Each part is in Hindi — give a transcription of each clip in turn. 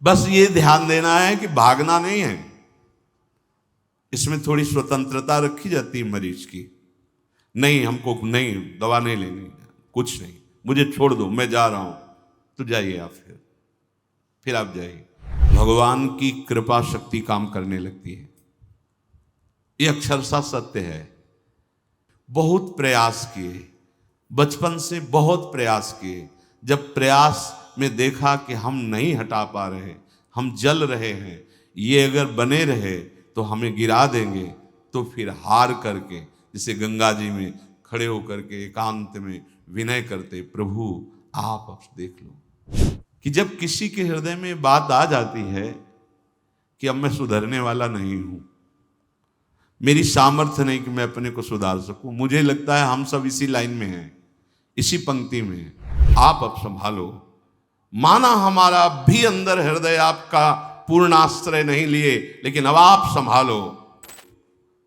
बस ये ध्यान देना है कि भागना नहीं है। इसमें थोड़ी स्वतंत्रता रखी जाती है मरीज की। नहीं, हमको नहीं, दवा नहीं लेनी, कुछ नहीं, मुझे छोड़ दो, मैं जा रहा हूं। तो जाइए आप, फिर आप जाइए। भगवान की कृपा शक्ति काम करने लगती है। ये अक्षरशः सत्य है। बहुत प्रयास किए, बचपन से बहुत प्रयास किए। जब प्रयास में देखा कि हम नहीं हटा पा रहे, हम जल रहे हैं, ये अगर बने रहे तो हमें गिरा देंगे, तो फिर हार करके जैसे गंगा जी में खड़े होकर के एकांत में विनय करते, प्रभु आप अब देख लो। कि जब किसी के हृदय में बात आ जाती है कि अब मैं सुधरने वाला नहीं हूं, मेरी सामर्थ्य नहीं कि मैं अपने को सुधार सकूं, मुझे लगता है हम सब इसी लाइन में हैं, इसी पंक्ति में हैं, आप अब संभालो। माना हमारा भी अंदर हृदय आपका पूर्णाश्रय नहीं लिए, लेकिन अब आप संभालो।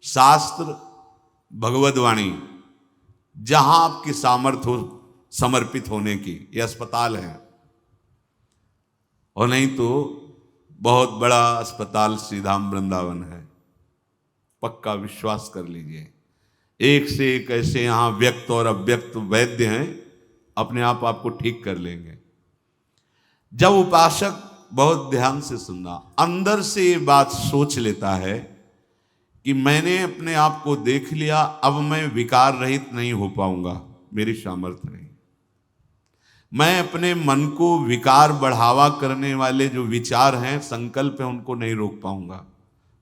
शास्त्र, भगवद वाणी, जहां आपकी सामर्थ्य हो समर्पित होने की, यह अस्पताल है। और नहीं तो बहुत बड़ा अस्पताल श्री धाम वृंदावन है, पक्का विश्वास कर लीजिए। एक से एक ऐसे यहां व्यक्त और अव्यक्त वैद्य हैं, अपने आप आपको ठीक कर लेंगे। जब उपासक बहुत ध्यान से सुनना, अंदर से ये बात सोच लेता है कि मैंने अपने आप को देख लिया, अब मैं विकार रहित नहीं हो पाऊंगा, मेरी सामर्थ्य नहीं। मैं अपने मन को विकार बढ़ावा करने वाले जो विचार हैं, संकल्प हैं, उनको नहीं रोक पाऊंगा।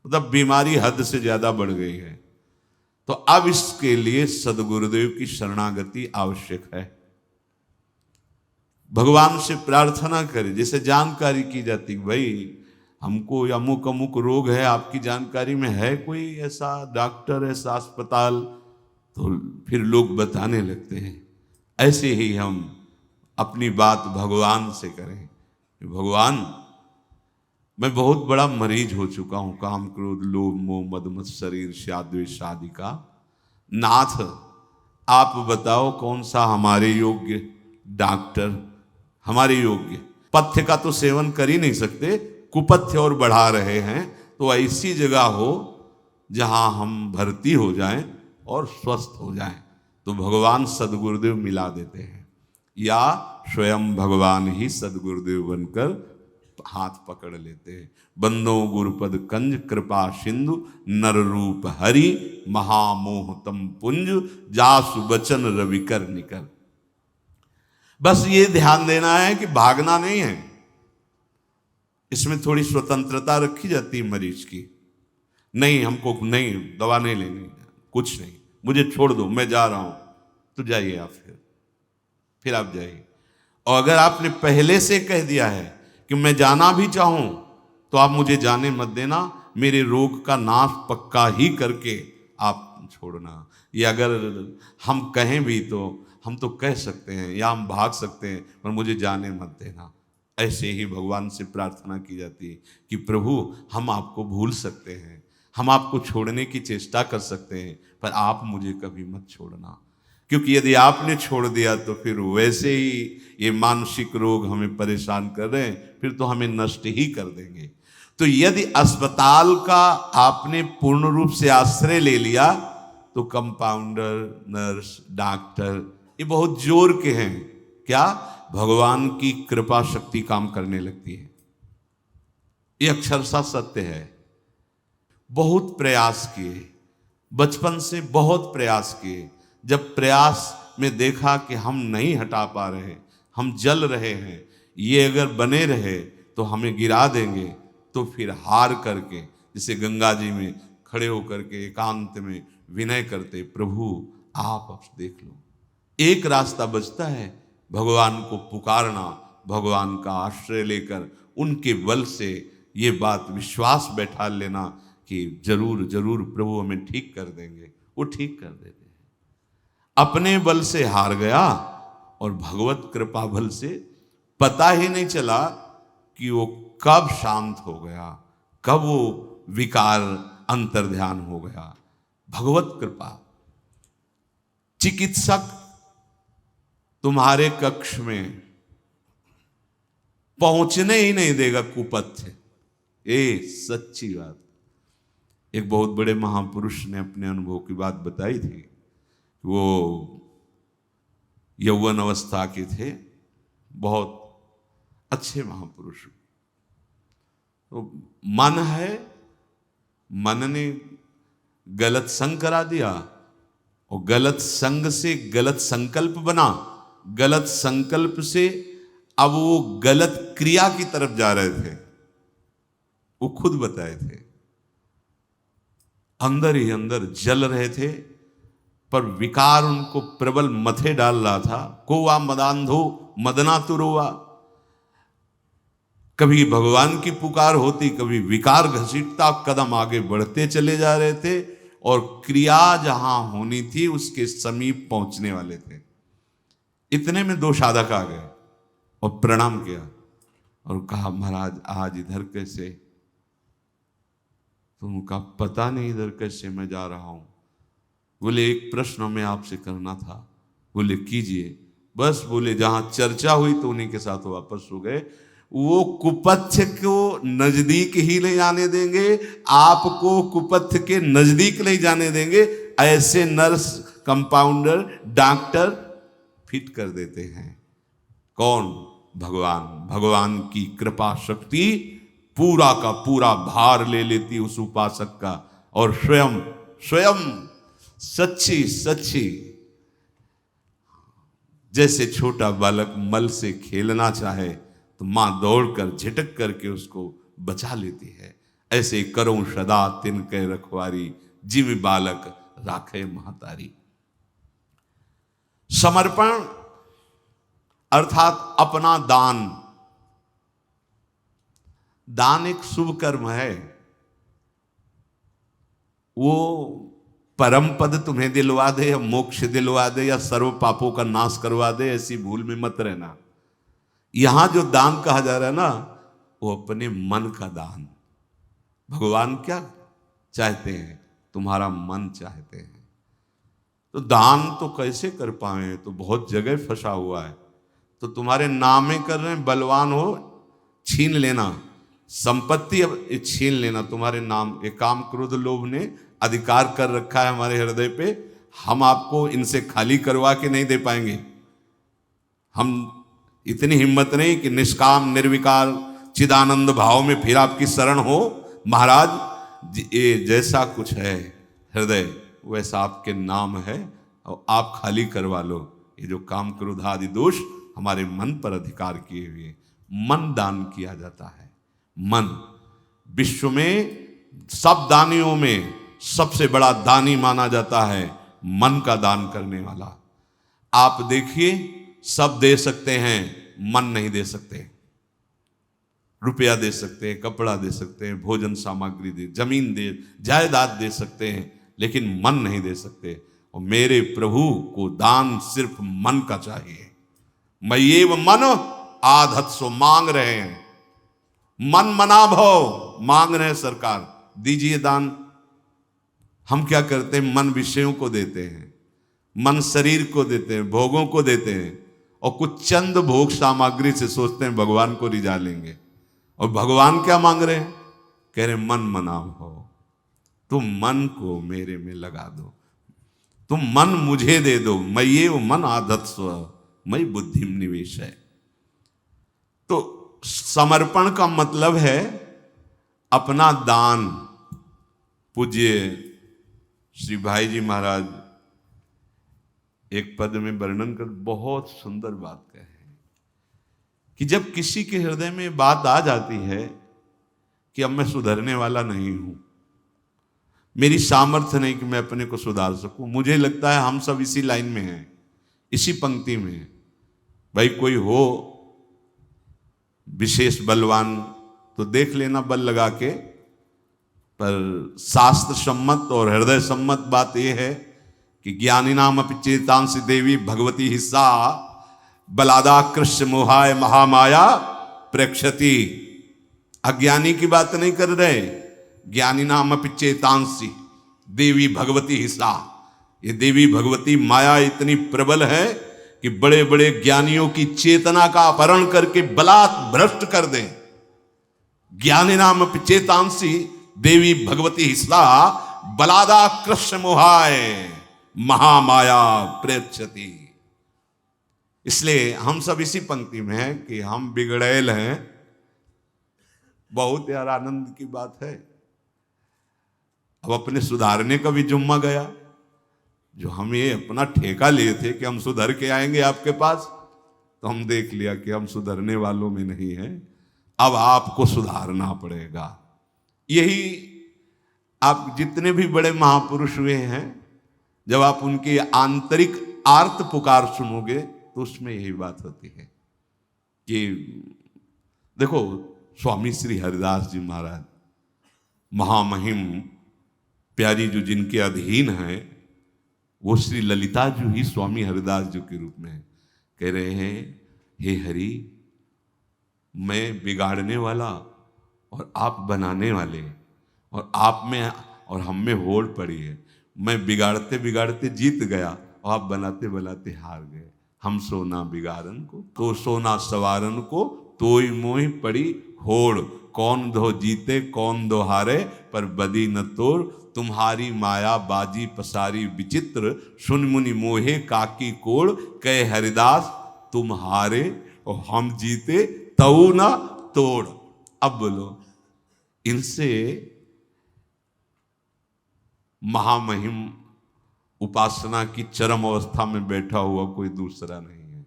मतलब बीमारी हद से ज्यादा बढ़ गई है। तो अब इसके लिए सदगुरुदेव की शरणागति आवश्यक है। भगवान से प्रार्थना करें, जैसे जानकारी की जाती, भाई हमको अमुक अमुक रोग है, आपकी जानकारी में है कोई ऐसा डॉक्टर, ऐसा अस्पताल? तो फिर लोग बताने लगते हैं। ऐसे ही हम अपनी बात भगवान से करें, भगवान मैं बहुत बड़ा मरीज हो चुका हूं, काम क्रोध लोभ मोह मद मत्सर ईर्ष्या द्वेष आदि का। नाथ आप बताओ कौन सा हमारे योग्य डॉक्टर, हमारे योग्य। पथ्य का तो सेवन कर ही नहीं सकते, कुपथ्य और बढ़ा रहे हैं, तो ऐसी जगह हो जहां हम भर्ती हो जाएं और स्वस्थ हो जाएं। तो भगवान सदगुरुदेव मिला देते हैं, या स्वयं भगवान ही सदगुरुदेव बनकर हाथ पकड़ लेते हैं। बंदो गुरुपद कंज कृपा सिंधु नर रूप हरि महामोह तम पुंज जासु बचन रविकर निकर। बस ये ध्यान देना है कि भागना नहीं है। इसमें थोड़ी स्वतंत्रता रखी जाती है मरीज की। नहीं, हमको नहीं, दवा नहीं लेनी, कुछ नहीं, मुझे छोड़ दो, मैं जा रहा हूं। तो जाइए आप, फिर आप जाइए। और अगर आपने पहले से कह दिया है कि मैं जाना भी चाहूं तो आप मुझे जाने मत देना, मेरे रोग का नाश पक्का ही करके आप छोड़ना। या अगर हम कहें भी तो हम तो कह सकते हैं या हम भाग सकते हैं, पर मुझे जाने मत देना। ऐसे ही भगवान से प्रार्थना की जाती है कि प्रभु हम आपको भूल सकते हैं, हम आपको छोड़ने की चेष्टा कर सकते हैं, पर आप मुझे कभी मत छोड़ना। क्योंकि यदि आपने छोड़ दिया तो फिर वैसे ही ये मानसिक रोग हमें परेशान कर रहे हैं, फिर तो हमें नष्ट ही कर देंगे। तो यदि अस्पताल का आपने पूर्ण रूप से आश्रय ले लिया तो कंपाउंडर, नर्स, डॉक्टर ये बहुत जोर के हैं। क्या? भगवान की कृपा शक्ति काम करने लगती है। ये अक्षरशः सत्य है। बहुत प्रयास किए, बचपन से बहुत प्रयास किए। जब प्रयास में देखा कि हम नहीं हटा पा रहे, हम जल रहे हैं, ये अगर बने रहे तो हमें गिरा देंगे, तो फिर हार करके जैसे गंगा जी में खड़े होकर के एकांत में विनय करते, प्रभु आप अब देख लो। एक रास्ता बचता है, भगवान को पुकारना, भगवान का आश्रय लेकर उनके बल से ये बात विश्वास बैठा लेना कि जरूर जरूर प्रभु हमें ठीक कर देंगे। वो ठीक कर देते हैं। अपने बल से हार गया और भगवत कृपा बल से पता ही नहीं चला कि वो कब शांत हो गया, कब वो विकार अंतर्ध्यान हो गया। भगवत कृपा। चिकित्सक तुम्हारे कक्ष में पहुंचने ही नहीं देगा कुपथ्य। ए सच्ची बात। एक बहुत बड़े महापुरुष ने अपने अनुभव की बात बताई थी। वो यौवन अवस्था के थे, बहुत अच्छे महापुरुष। तो मन है, मन ने गलत संग करा दिया और गलत संग से गलत संकल्प बना, गलत संकल्प से अब वो गलत क्रिया की तरफ जा रहे थे। वो खुद बताए थे, अंदर ही अंदर जल रहे थे, पर विकार उनको प्रबल मथे डाल रहा था। कोवा मदांधो मदना तुरोवा। कभी भगवान की पुकार होती, कभी विकार घसीटता, कदम आगे बढ़ते चले जा रहे थे और क्रिया जहां होनी थी उसके समीप पहुंचने वाले थे। इतने में दो साधक आ गए और प्रणाम किया और कहा, महाराज आज इधर कैसे? तो उनका पता नहीं इधर कैसे मैं जा रहा हूं। बोले एक प्रश्न हमें आपसे करना था। बोले कीजिए। बस बोले जहां चर्चा हुई तो उन्हीं के साथ वापस हो गए। वो कुपथ्य को नजदीक ही ले जाने देंगे, आपको कुपथ्य के नजदीक नहीं जाने देंगे। ऐसे नर्स, कंपाउंडर, डॉक्टर फिट कर देते हैं। कौन? भगवान। भगवान की कृपा शक्ति पूरा का पूरा भार ले लेती उस उपासक का, और स्वयं सच्ची सच्ची। जैसे छोटा बालक मल से खेलना चाहे तो मां दौड़कर झिटक करके उसको बचा लेती है। ऐसे करो सदा तिनके रखवारी, जीव बालक राखे महतारी। समर्पण अर्थात अपना दान। दान एक शुभ कर्म है। वो परम पद तुम्हें दिलवा दे या मोक्ष दिलवा दे या सर्व पापों का नाश करवा दे, ऐसी भूल में मत रहना। यहां जो दान कहा जा रहा है ना, वो अपने मन का दान। भगवान क्या चाहते हैं? तुम्हारा मन चाहते हैं। तो दान तो कैसे कर पाए? तो बहुत जगह फंसा हुआ है। तो तुम्हारे नामे कर रहे हैं, बलवान हो छीन लेना, संपत्ति अब छीन लेना तुम्हारे नाम। ये काम क्रोध लोभ ने अधिकार कर रखा है हमारे हृदय पे। हम आपको इनसे खाली करवा के नहीं दे पाएंगे। हम इतनी हिम्मत नहीं कि निष्काम निर्विकार चिदानंद भाव में फिर आपकी शरण हो। महाराज ये जैसा कुछ है हृदय, वैसा आपके नाम है और आप खाली करवा लो। ये जो काम क्रोध आदि दोष हमारे मन पर अधिकार किए हुए, मन दान किया जाता है। मन विश्व में सब दानियों में सबसे बड़ा दानी माना जाता है, मन का दान करने वाला। आप देखिए, सब दे सकते हैं, मन नहीं दे सकते। रुपया दे सकते हैं, कपड़ा दे सकते हैं, भोजन सामग्री दे, जमीन दे, जायदाद दे सकते हैं, लेकिन मन नहीं दे सकते। और मेरे प्रभु को दान सिर्फ मन का चाहिए। मैं ये मन आधत सो मांग रहे हैं, मन मना भव मांग रहे हैं सरकार, दीजिए दान। हम क्या करते हैं? मन विषयों को देते हैं, मन शरीर को देते हैं, भोगों को देते हैं, और कुछ चंद भोग सामग्री से सोचते हैं भगवान को रिझा लेंगे। और भगवान क्या मांग रहे हैं? कह रहे मन मना भव, तुम मन को मेरे में लगा दो, तुम मन मुझे दे दो। मैं ये मन आदत स्व मई बुद्धि निवेश है। तो समर्पण का मतलब है अपना दान। पूज्य श्री भाई जी महाराज एक पद में वर्णन कर बहुत सुंदर बात कहे कि जब किसी के हृदय में बात आ जाती है कि अब मैं सुधरने वाला नहीं हूं, मेरी सामर्थ्य नहीं कि मैं अपने को सुधार सकूं। मुझे लगता है हम सब इसी लाइन में हैं, इसी पंक्ति में। भाई कोई हो विशेष बलवान तो देख लेना बल लगा के, पर शास्त्र सम्मत और हृदय सम्मत बात यह है कि ज्ञानी नाम अपि चेतांसी देवी भगवती हिस्सा बलादा कृष्ण मोहाय महामाया प्रेक्षति। अज्ञानी की बात नहीं कर रहे। ज्ञानी नाम अपि चेतांसी देवी भगवती हिस्सा। ये देवी भगवती माया इतनी प्रबल है कि कि बड़े बड़े ज्ञानियों की चेतना का अपहरण करके बलात् भ्रष्ट कर दें। ज्ञानी नाम चेतांसी देवी भगवती हिस्सा बलादा कृष्ण मोहाय महामाया प्रेक्षति। इसलिए हम सब इसी पंक्ति में हैं कि हम बिगड़ैल हैं। बहुत यार आनंद की बात है। अब अपने सुधारने का भी जुम्मा गया। जो हम ये अपना ठेका लिए थे कि हम सुधर के आएंगे आपके पास, तो हम देख लिया कि हम सुधरने वालों में नहीं हैं। अब आपको सुधारना पड़ेगा। यही आप जितने भी बड़े महापुरुष हुए हैं, जब आप उनकी आंतरिक आर्त पुकार सुनोगे तो उसमें यही बात होती है कि देखो, स्वामी श्री हरिदास जी महाराज महामहिम प्यारी जो जिनके अधीन है, वो श्री ललिता जी ही स्वामी हरिदास जी के रूप में कह रहे हैं, हे हरि, मैं बिगाड़ने वाला और आप बनाने वाले, और आप में और हम में होड़ पड़ी है। मैं बिगाड़ते बिगाड़ते जीत गया और आप बनाते बनाते हार गए। हम सोना बिगाड़न को तो सोना सवारन को, तोई मोहि पड़ी होड़। कौन दो जीते कौन दो हारे, पर बदी न तोड़। तुम्हारी माया बाजी पसारी विचित्र, सुन मुनि मोहे काकी कोड़। कहे हरिदास तुम हारे और हम जीते, तऊ ना तोड़। अब बोलो, इनसे महामहिम उपासना की चरम अवस्था में बैठा हुआ कोई दूसरा नहीं है।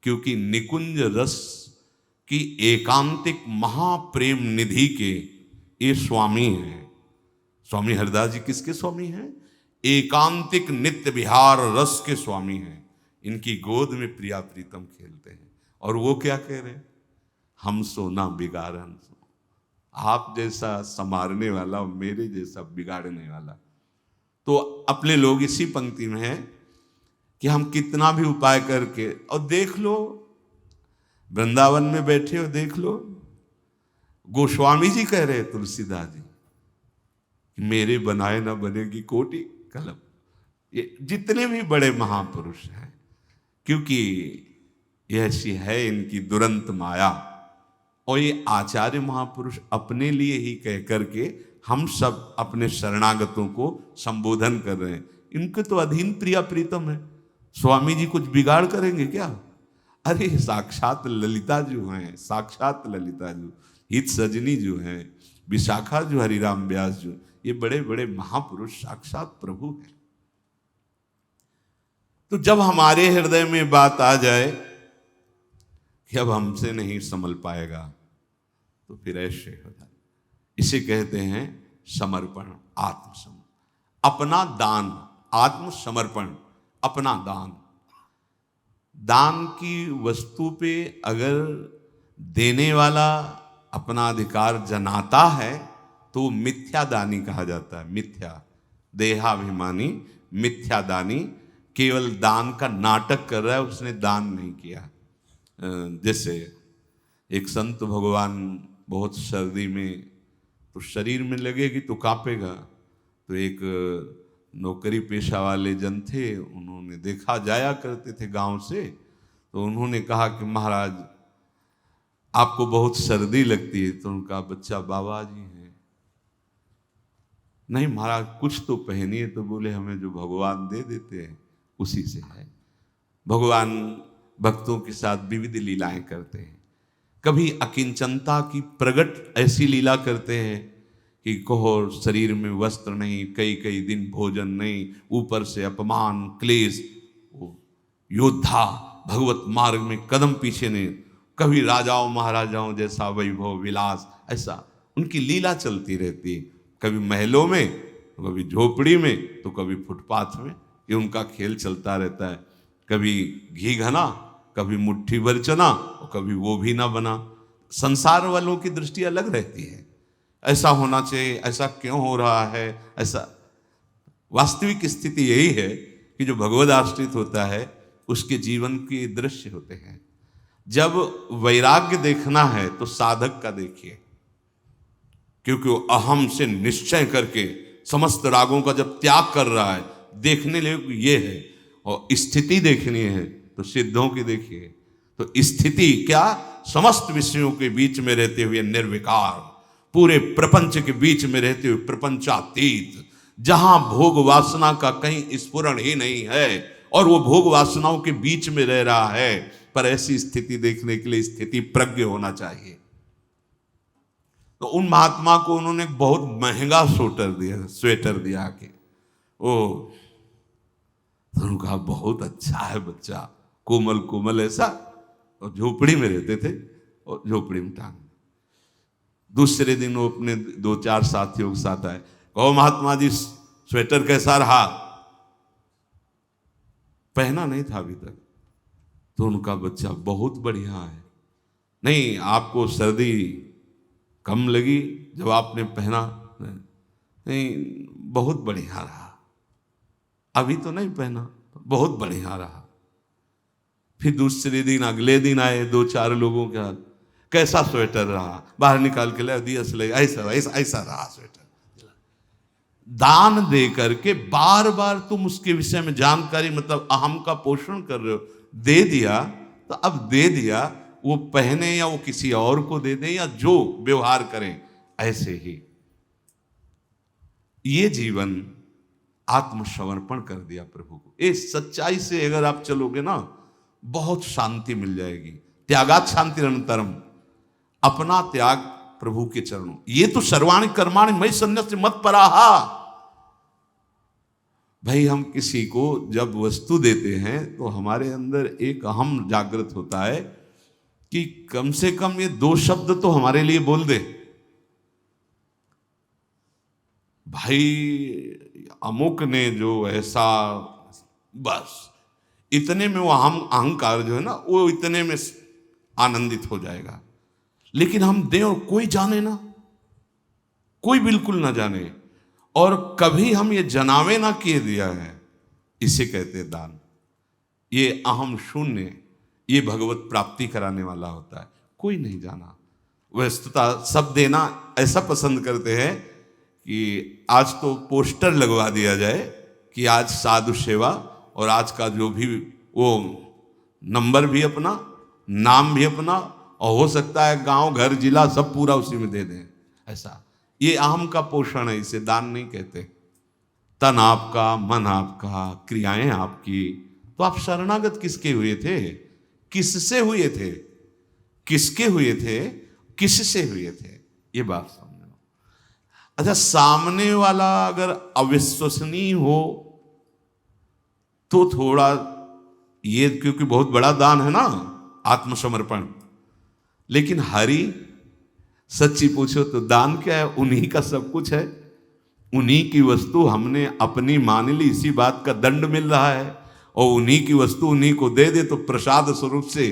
क्योंकि निकुंज रस की एकांतिक महाप्रेम निधि के ये स्वामी हैं। स्वामी हरिदास जी किसके स्वामी हैं? एकांतिक नित्य विहार रस के स्वामी हैं। इनकी गोद में प्रिया प्रीतम खेलते हैं। और वो क्या कह रहे हैं? हम सोना बिगाड़न। आप जैसा संवारने वाला और मेरे जैसा बिगाड़ने वाला। तो अपने लोग इसी पंक्ति में हैं कि हम कितना भी उपाय करके, और देख लो वृंदावन में बैठे हो, देख लो गोस्वामी जी कह रहे तुलसीदास जी, मेरे बनाए ना बनेगी कोटि कलम। ये जितने भी बड़े महापुरुष हैं, क्योंकि ये ऐसी है इनकी दुरंत माया। और ये आचार्य महापुरुष अपने लिए ही कह करके हम सब अपने शरणागतों को संबोधन कर रहे हैं। इनके तो अधीन प्रिया प्रीतम है। स्वामी जी कुछ बिगाड़ करेंगे क्या? अरे साक्षात ललिता जो हैं, साक्षात ललिता जो हित सजनी जो हैं, विशाखा जो हरिराम व्यास जो, ये बड़े बड़े महापुरुष साक्षात प्रभु हैं। तो जब हमारे हृदय में बात आ जाए कि अब हमसे नहीं संभल पाएगा, तो फिर ऐसे हो जाए। इसे कहते हैं समर्पण, आत्मसमर्पण, अपना दान, आत्मसमर्पण, अपना दान। दान की वस्तु पे अगर देने वाला अपना अधिकार जनाता है तो मिथ्यादानी कहा जाता है। मिथ्या देहाभिमानी, मिथ्यादानी, केवल दान का नाटक कर रहा है, उसने दान नहीं किया। जैसे एक संत भगवान बहुत सर्दी में तो शरीर में लगेगी तो कांपेगा। तो एक नौकरी पेशा वाले जन थे, उन्होंने देखा, जाया करते थे गांव से, तो उन्होंने कहा कि महाराज आपको बहुत सर्दी लगती है। तो उनका बच्चा बाबा जी हैं। नहीं महाराज कुछ तो पहनिए। तो बोले हमें जो भगवान दे देते हैं उसी से है। भगवान भक्तों के साथ विविध लीलाएं करते हैं। कभी अकिंचनता की प्रगट ऐसी लीला करते हैं कि कहो शरीर में वस्त्र नहीं, कई कई दिन भोजन नहीं, ऊपर से अपमान क्लेश। वो योद्धा भगवत मार्ग में कदम पीछे नहीं। कभी राजाओं महाराजाओं जैसा वैभव विलास, ऐसा उनकी लीला चलती रहती है। कभी महलों में, तो कभी झोपड़ी में, तो कभी फुटपाथ में। ये उनका खेल चलता रहता है। कभी घी घना, कभी मुट्ठी भर चना, और कभी वो भी ना बना। संसार वालों की दृष्टि अलग रहती है। ऐसा होना चाहिए, ऐसा क्यों हो रहा है, ऐसा। वास्तविक स्थिति यही है कि जो भगवद आश्रित होता है उसके जीवन के दृश्य होते हैं। जब वैराग्य देखना है तो साधक का देखिए, क्योंकि वो अहम से निश्चय करके समस्त रागों का जब त्याग कर रहा है, देखने लिए ये है। और स्थिति देखनी है तो सिद्धों की देखिए, तो स्थिति क्या, समस्त विषयों के बीच में रहते हुए निर्विकार, पूरे प्रपंच के बीच में रहते हुए प्रपंचातीत, जहां भोग वासना का कहीं स्फुरण ही नहीं है और वो भोग वासनाओं के बीच में रह रहा है। पर ऐसी स्थिति देखने के लिए स्थिति प्रज्ञ होना चाहिए। तो उन महात्मा को उन्होंने एक बहुत महंगा स्वेटर दिया के, ओ तो उन्होंने कहा बहुत अच्छा है बच्चा, कोमल कोमल ऐसा, और झोपड़ी में रहते थे और झोपड़ी में टांग। दूसरे दिन वो अपने 2-4 साथियों के साथ आए, कहो महात्मा जी स्वेटर कैसा रहा, पहना नहीं था अभी तक। तो उनका बच्चा बहुत बढ़िया है, नहीं आपको सर्दी कम लगी जब आपने पहना, नहीं बहुत बढ़िया रहा, अभी तो नहीं पहना, बहुत बढ़िया रहा। फिर दूसरे दिन अगले दिन आए 2-4 लोगों के हाथ, कैसा स्वेटर रहा, बाहर निकाल के ले दिया, ऐसा ऐसा ऐसा रहा स्वेटर। दान दे करके बार बार तुम उसके विषय में जानकारी, मतलब अहम का पोषण कर रहे हो। दे दिया तो अब दे दिया, वो पहने या वो किसी और को दे दे या जो व्यवहार करें, ऐसे ही ये जीवन आत्मसमर्पण कर दिया प्रभु को। इस सच्चाई से अगर आप चलोगे ना, बहुत शांति मिल जाएगी। त्यागात शांतिरनंतरम, अपना त्याग प्रभु के चरणों। ये तो सर्वाणि कर्माणि मयि सन्न्यस्य मत्पराः। भाई हम किसी को जब वस्तु देते हैं तो हमारे अंदर एक अहम जागृत होता है कि कम से कम ये 2 शब्द तो हमारे लिए बोल दे। भाई अमुक ने जो ऐसा, बस इतने में वो अहंकार जो है ना, वो इतने में आनंदित हो जाएगा। लेकिन हम दें और कोई जाने ना, कोई बिल्कुल ना जाने, और कभी हम ये जनावे ना किए दिया है, इसे कहते हैं दान। ये अहम शून्य, ये भगवत प्राप्ति कराने वाला होता है। कोई नहीं जाना, वस्तुतः सब देना ऐसा पसंद करते हैं कि आज तो पोस्टर लगवा दिया जाए कि आज साधु सेवा, और आज का जो भी वो नंबर भी अपना, नाम भी अपना, और हो सकता है गांव घर जिला सब पूरा उसी में दे दें। ऐसा ये अहम का पोषण है, इसे दान नहीं कहते। तन आपका, मन आपका, क्रियाएं आपकी, तो आप शरणागत किसके हुए थे, किससे हुए थे, किसके हुए थे, किससे हुए थे, ये बात समझो। अच्छा, सामने वाला अगर अविश्वसनीय हो तो थोड़ा ये, क्योंकि बहुत बड़ा दान है ना आत्मसमर्पण। लेकिन हरि सच्ची पूछो तो दान क्या है, उन्हीं का सब कुछ है, उन्हीं की वस्तु हमने अपनी मान ली, इसी बात का दंड मिल रहा है। और उन्हीं की वस्तु उन्हीं को दे दे तो प्रसाद स्वरूप से।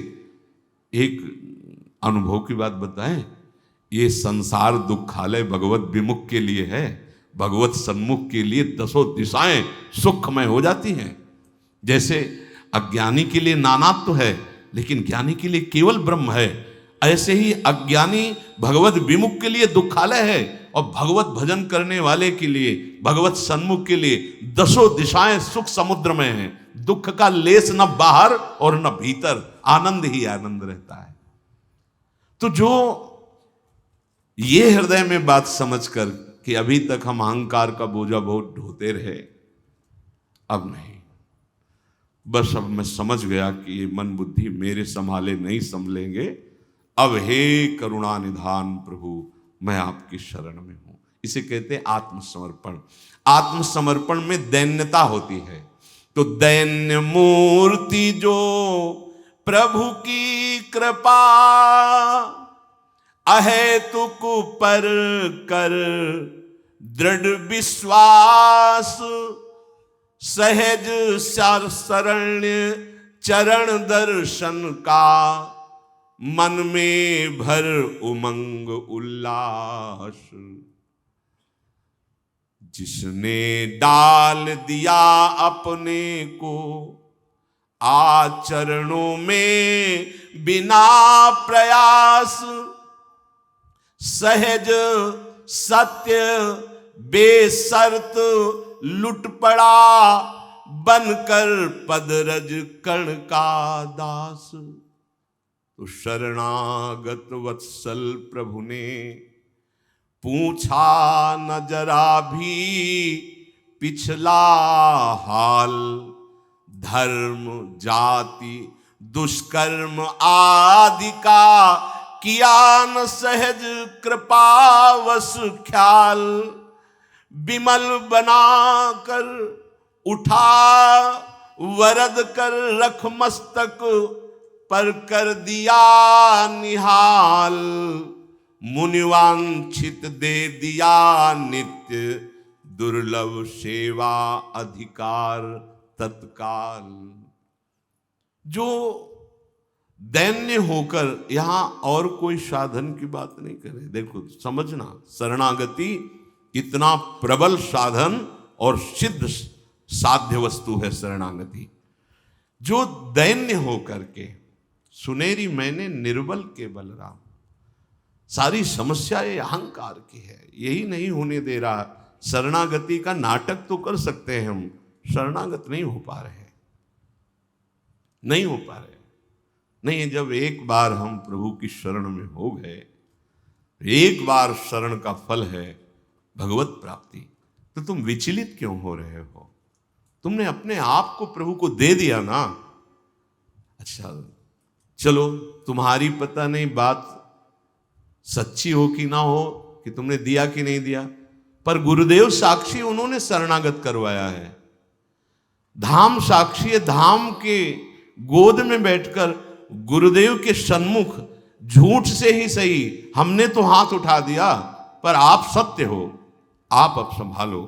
एक अनुभव की बात बताएं, ये संसार दुखालय भगवत विमुख के लिए है, भगवत सन्मुख के लिए 10 दिशाएं सुखमय हो जाती हैं। जैसे अज्ञानी के लिए नानात्व है, लेकिन ज्ञानी के लिए केवल ब्रह्म है, ऐसे ही अज्ञानी भगवत विमुख के लिए दुखालय है, और भगवत भजन करने वाले के लिए, भगवत सन्मुख के लिए 10 दिशाएं सुख समुद्र में हैं। दुख का लेस न बाहर और न भीतर, आनंद ही आनंद रहता है। तो जो ये हृदय में बात समझकर कि अभी तक हम अहंकार का बोझा बहुत ढोते रहे, अब नहीं, बस अब मैं समझ गया कि ये मन बुद्धि मेरे संभाले नहीं संभलेंगे। अब हे करुणा निधान प्रभु, मैं आपकी शरण में हूं। इसे कहते हैं आत्मसमर्पण। आत्मसमर्पण में दैन्यता होती है। तो दैन्य मूर्ति जो प्रभु की कृपा, अहेतुक पर कर दृढ़ विश्वास, सहज शरण्य चरण दर्शन का, मन में भर उमंग उल्लास। जिसने डाल दिया अपने को आचरणों में बिना प्रयास, सहज सत्य बेशर्त लुट पड़ा बनकर पदरज कर्ण का दास। तो शरणागत वत्सल प्रभु ने पूछा न जरा भी पिछला हाल। धर्म जाति दुष्कर्म आदि का किया न सहज कृपावश ख्याल। विमल बनाकर उठा वरद कर रख मस्तक पर कर दिया निहाल। मुनिवांछित दे दिया नित्य दुर्लभ सेवा अधिकार तत्काल। जो दैन्य होकर यहां और कोई साधन की बात नहीं करे। देखो समझना, शरणागति इतना प्रबल साधन और सिद्ध साध्य वस्तु है शरणागति। जो दैन्य होकर के सुनेरी मैंने निर्बल के बलराम। सारी समस्या ये अहंकार की है, यही नहीं होने दे रहा। शरणागति का नाटक तो कर सकते हैं हम, शरणागत नहीं हो पा रहे, नहीं हो पा रहे। नहीं, जब एक बार हम प्रभु की शरण में हो गए, एक बार शरण का फल है भगवत प्राप्ति, तो तुम विचलित क्यों हो रहे हो? तुमने अपने आप को प्रभु को दे दिया ना। अच्छा चलो, तुम्हारी पता नहीं बात सच्ची हो कि ना हो, कि तुमने दिया कि नहीं दिया, पर गुरुदेव साक्षी, उन्होंने शरणागत करवाया है। धाम साक्षी है, धाम के गोद में बैठकर गुरुदेव के सन्मुख झूठ से ही सही हमने तो हाथ उठा दिया, पर आप सत्य हो, आप अब संभालो।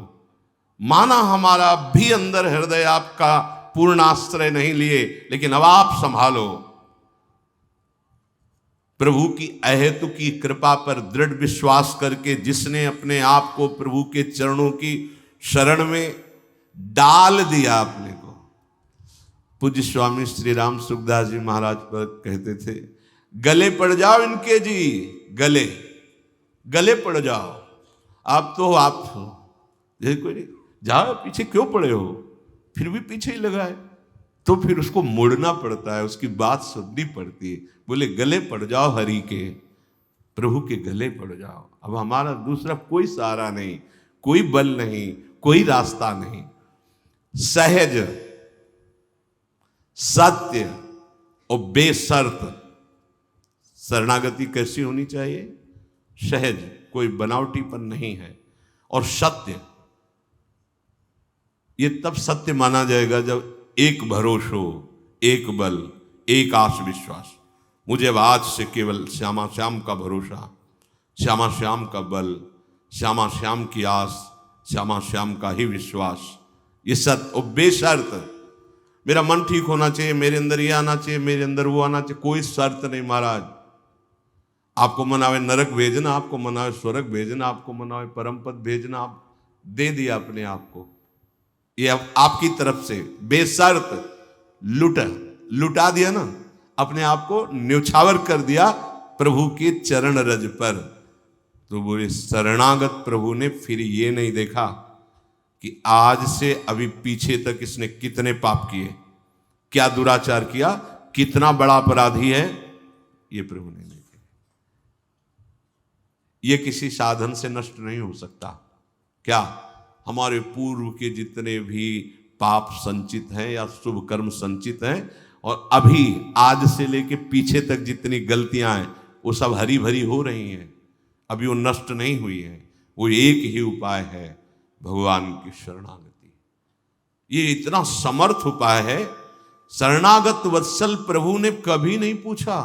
माना हमारा भी अंदर हृदय आपका पूर्ण आश्रय नहीं लिए, लेकिन अब आप संभालो। प्रभु की अहेतु की कृपा पर दृढ़ विश्वास करके जिसने अपने आप को प्रभु के चरणों की शरण में डाल दिया अपने को। पूज्य स्वामी श्री राम सुखदास जी महाराज पर कहते थे, गले पड़ जाओ इनके जी, गले गले पड़ जाओ। आप तो आप जैसे कोई नहीं, जाओ पीछे क्यों पड़े हो, फिर भी पीछे ही लगा है, तो फिर उसको मुड़ना पड़ता है, उसकी बात सुननी पड़ती है। बोले गले पड़ जाओ हरि के, प्रभु के गले पड़ जाओ। अब हमारा दूसरा कोई सहारा नहीं, कोई बल नहीं, कोई रास्ता नहीं। सहज, सत्य और बेशर्त शरणागति कैसी होनी चाहिए? सहज, कोई बनावटीपन नहीं है, और सत्य। ये तब सत्य माना जाएगा जब एक भरोसा, एक बल, एक आस विश्वास। मुझे अब आज से केवल श्यामा श्याम का भरोसा, श्यामा श्याम का बल, श्यामा श्याम की आस, श्यामा श्याम का ही विश्वास। ये सत्य और बेशर्त। मेरा मन ठीक होना चाहिए, मेरे अंदर ये आना चाहिए, मेरे अंदर वो आना चाहिए, कोई शर्त नहीं महाराज। आपको मनावे नरक भेजना, आपको मनावे स्वर्ग भेजना, आपको मनावे परम पद भेजना, आप दे दिया अपने आप को, ये आपकी तरफ से बेशर्त लुटा दिया ना, अपने आप को न्यौछावर कर दिया प्रभु के चरण रज पर। तो बोले शरणागत प्रभु ने फिर ये नहीं देखा कि आज से अभी पीछे तक इसने कितने पाप किए, क्या दुराचार किया, कितना बड़ा अपराधी है, ये प्रभु ने नहीं देखा। ये किसी साधन से नष्ट नहीं हो सकता। क्या हमारे पूर्व के जितने भी पाप संचित हैं या शुभ कर्म संचित हैं, और अभी आज से लेके पीछे तक जितनी गलतियां हैं, वो सब हरी भरी हो रही हैं, अभी वो नष्ट नहीं हुई है। वो एक ही उपाय है, भगवान की शरणागति। ये इतना समर्थ उपाय है। शरणागत वत्सल प्रभु ने कभी नहीं पूछा,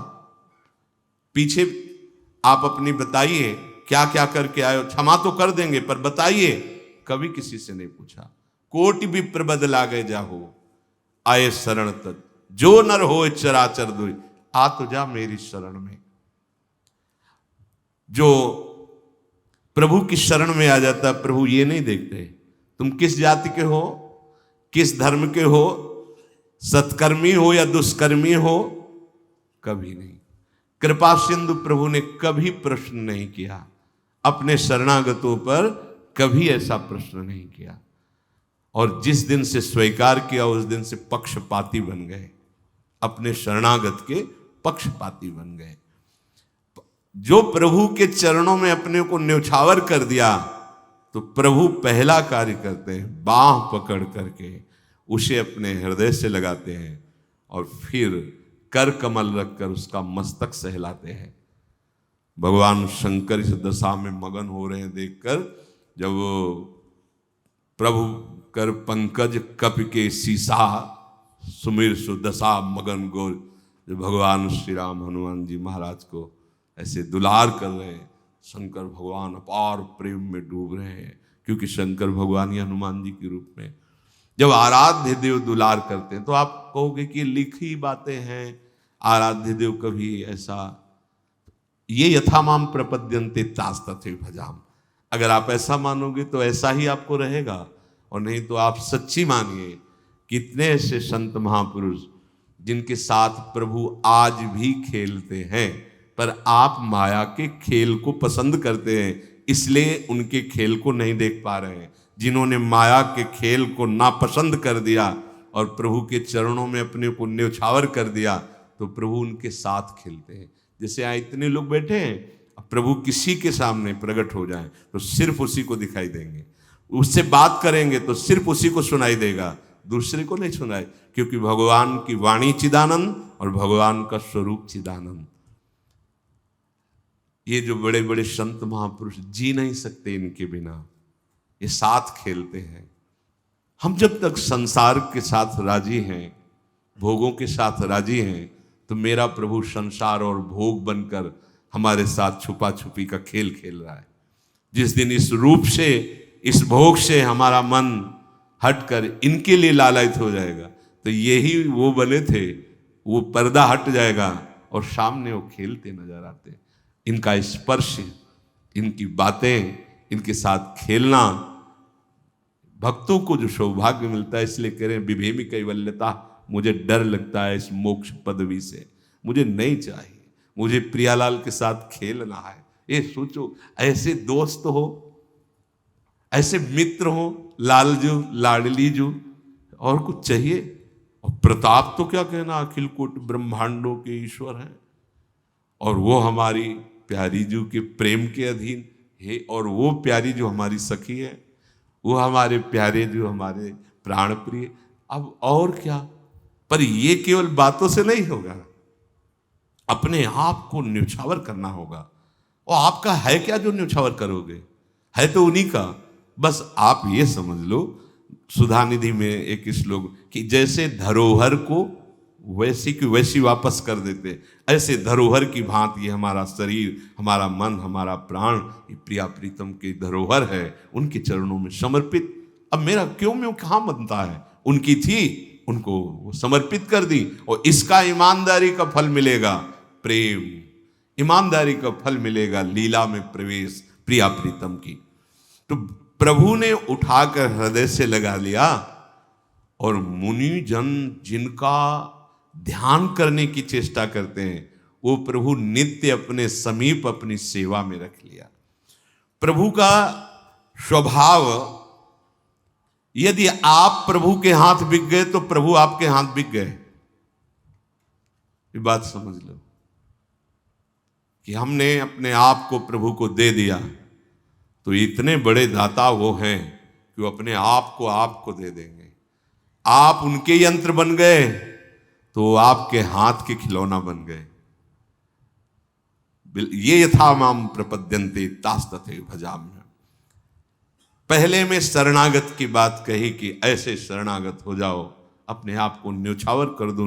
पीछे आप अपनी बताइए क्या क्या करके आए हो, क्षमा तो कर देंगे पर बताइए, कभी किसी से नहीं पूछा। कोटि विप्र बदला गए जाहो, आए शरण तत् जो नर हो चराचर दुई, आ तो जा मेरी शरण में। जो प्रभु की शरण में आ जाता, प्रभु ये नहीं देखते तुम किस जाति के हो, किस धर्म के हो, सत्कर्मी हो या दुष्कर्मी हो, कभी नहीं। कृपा सिंधु प्रभु ने कभी प्रश्न नहीं किया, अपने शरणागतों पर कभी ऐसा प्रश्न नहीं किया। और जिस दिन से स्वीकार किया उस दिन से पक्षपाती बन गए, अपने शरणागत के पक्षपाती बन गए। जो प्रभु के चरणों में अपने को न्यौछावर कर दिया तो प्रभु पहला कार्य करते हैं, बाह पकड़ करके उसे अपने हृदय से लगाते हैं और फिर कर कमल रखकर उसका मस्तक सहलाते हैं। भगवान शंकर इस दशा में मगन हो रहे हैं देखकर, जब वो प्रभु कर पंकज कप के सीसा सुमिर सुदशा मगन गोर, जो भगवान श्री राम हनुमान जी महाराज को ऐसे दुलार कर रहे हैं, शंकर भगवान अपार प्रेम में डूब रहे हैं, क्योंकि शंकर भगवान ही हनुमान जी के रूप में जब आराध्य देव दुलार करते हैं तो आप कहोगे कि लिखी बातें हैं, आराध्य देव कभी ऐसा, ये यथामाम प्रपद्यन्ते तास तथैव भजाम, अगर आप ऐसा मानोगे तो ऐसा ही आपको रहेगा, और नहीं तो आप सच्ची मानिए। कितने ऐसे संत महापुरुष जिनके साथ प्रभु आज भी खेलते हैं, पर आप माया के खेल को पसंद करते हैं इसलिए उनके खेल को नहीं देख पा रहे हैं। जिन्होंने माया के खेल को नापसंद कर दिया और प्रभु के चरणों में अपने को न्यौछावर कर दिया तो प्रभु उनके साथ खेलते हैं। जैसे यहाँ इतने लोग बैठे हैं, अब प्रभु किसी के सामने प्रकट हो जाए तो सिर्फ उसी को दिखाई देंगे, उससे बात करेंगे तो सिर्फ उसी को सुनाई देगा, दूसरे को नहीं सुनाए, क्योंकि भगवान की वाणी चिदानंद और भगवान का स्वरूप चिदानंद। ये जो बड़े बड़े संत महापुरुष जी नहीं सकते इनके बिना, ये साथ खेलते हैं। हम जब तक संसार के साथ राजी हैं, भोगों के साथ राजी हैं, तो मेरा प्रभु संसार और भोग बनकर हमारे साथ छुपा छुपी का खेल खेल रहा है। जिस दिन इस रूप से, इस भोग से हमारा मन हटकर इनके लिए लालायित हो जाएगा तो यही वो बने थे, वो पर्दा हट जाएगा और सामने वो खेलते नजर आते। इनका स्पर्श, इनकी बातें, इनके साथ खेलना भक्तों को जो सौभाग्य मिलता है। इसलिए कह रहे हैं विभेमी कैवल्यता, मुझे डर लगता है इस मोक्ष पदवी से, मुझे नहीं चाहिए, मुझे प्रियालाल के साथ खेलना है। ये सोचो, ऐसे दोस्त हो, ऐसे मित्र हो, लालजू लाडली जू, और कुछ चाहिए? और प्रताप तो क्या कहना, अखिल कोट ब्रह्मांडों के ईश्वर हैं और वो हमारी प्यारी जू के प्रेम के अधीन है, और वो प्यारी जो हमारी सखी है, वो हमारे प्यारे जो हमारे प्राण प्रिय। अब और क्या, पर ये केवल बातों से नहीं होगा, अपने आप को न्यौछावर करना होगा। और आपका है क्या जो न्यौछावर करोगे, है तो उन्हीं का। बस आप ये समझ लो, सुधानिधि में एक श्लोक कि जैसे धरोहर को वैसी की वैसी वापस कर देते, ऐसे धरोहर की भांति ये हमारा शरीर, हमारा मन, हमारा प्राण, ये प्रिया प्रीतम की धरोहर है, उनके चरणों में समर्पित। अब मेरा क्यों में कहाँ बनता है, उनकी थी, उनको वो समर्पित कर दी, और इसका ईमानदारी का फल मिलेगा, प्रेम, ईमानदारी का फल मिलेगा, लीला में प्रवेश प्रिया प्रीतम की। तो प्रभु ने उठाकर हृदय से लगा लिया, और मुनि जन जिनका ध्यान करने की चेष्टा करते हैं वो प्रभु नित्य अपने समीप अपनी सेवा में रख लिया। प्रभु का स्वभाव, यदि आप प्रभु के हाथ बिक गए तो प्रभु आपके हाथ बिक गए। ये बात समझ लो कि हमने अपने आप को प्रभु को दे दिया तो इतने बड़े दाता वो हैं कि वो अपने आप को आपको दे देंगे। आप उनके यंत्र बन गए तो आपके हाथ के खिलौना बन गए। ये यथा माम प्रपद्यन्ते तास तथैव भजाम्यहम्। पहले में शरणागत की बात कही कि ऐसे शरणागत हो जाओ, अपने आप को न्यौछावर कर दो